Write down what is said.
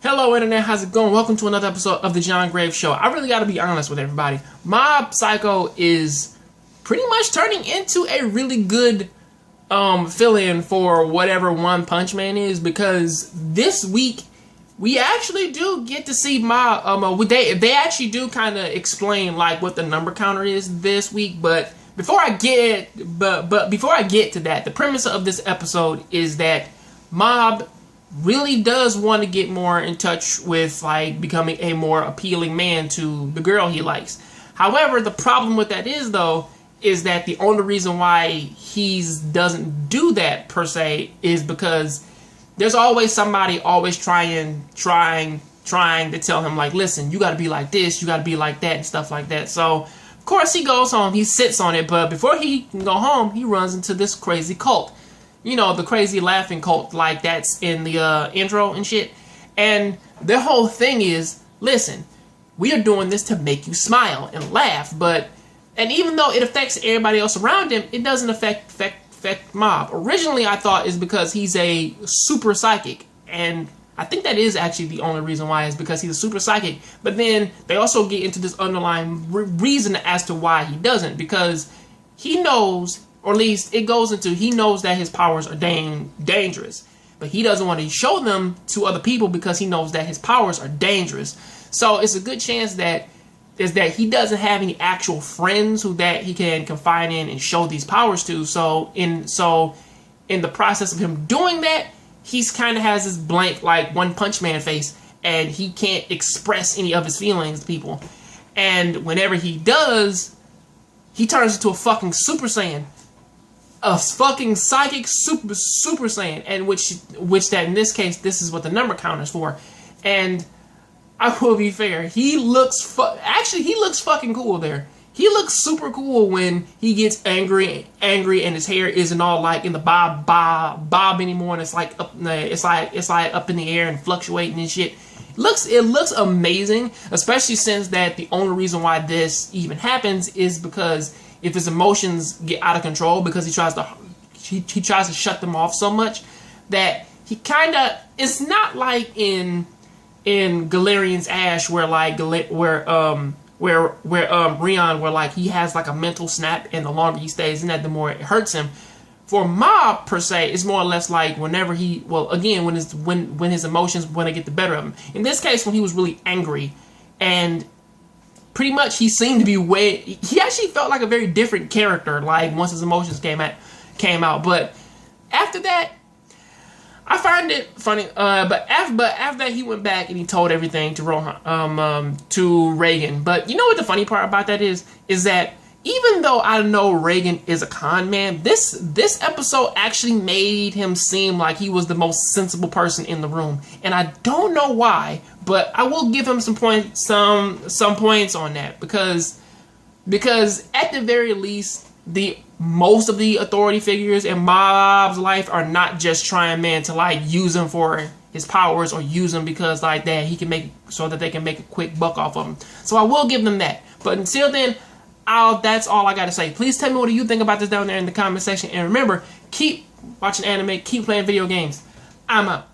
Hello internet, how's it going? Welcome to another episode of the Jongravesshow. I really gotta be honest with everybody. Mob Psycho is pretty much turning into a really good fill-in for whatever One Punch Man is, because this week we actually do get to see Mob. They actually do kind of explain like what the number counter is this week, but before I get to that, the premise of this episode is that Mob really does want to get more in touch with like becoming a more appealing man to the girl he likes. However, the problem with that is that the only reason why he doesn't do that per se is because there's always somebody always trying to tell him like, listen, you got to be like this, you got to be like that, and stuff like that. So of course he goes home, he sits on it, but before he can go home, he runs into this crazy cult. You know, the crazy laughing cult, like that's in the intro and shit. And their whole thing is, listen, we are doing this to make you smile and laugh, and even though it affects everybody else around him, it doesn't affect Mob. Originally, I thought it's because he's a super psychic, and I think that is actually the only reason why, is because he's a super psychic. But then they also get into this underlying reason as to why he doesn't, because he knows, or at least it goes into, he knows that his powers are dangerous, but he doesn't want to show them to other people because he knows that his powers are dangerous. So it's a good chance that he doesn't have any actual friends that he can confide in and show these powers to. So in the process of him doing that, he's kind of has this blank like One Punch Man face, and he can't express any of his feelings to people. And whenever he does, he turns into a fucking Super Saiyan. A fucking psychic Super Saiyan, and which that in this case, this is what the number count is for. And I will be fair, he looks fucking cool there. He looks super cool when he gets angry, and his hair isn't all like in the bob anymore, and it's like up in the air and fluctuating and shit. It looks amazing, especially since that the only reason why this even happens is because if his emotions get out of control, because he tries to shut them off so much that he kind of, it's not like in Galarian's Ash where Rion, where like he has like a mental snap, and the longer he stays in that, the more it hurts him. For Mob per se, it's more or less like whenever when his emotions want to get the better of him. In this case, when he was really angry, and pretty much he seemed to be he actually felt like a very different character, like once his emotions came out. But after that, I find it funny. But after that, he went back and he told everything to Reagan. But you know what the funny part about that is that even though I know Reagan is a con man, this episode actually made him seem like he was the most sensible person in the room, and I don't know why, but I will give him some points on that, because at the very least, most of the authority figures in Mob's life are not just trying, man, to like use him for his powers, or use him because like that he can make so that they can make a quick buck off of him. So I will give them that. But until then, that's all I gotta say. Please tell me what you think about this down there in the comment section, and remember, keep watching anime, keep playing video games. I'm out.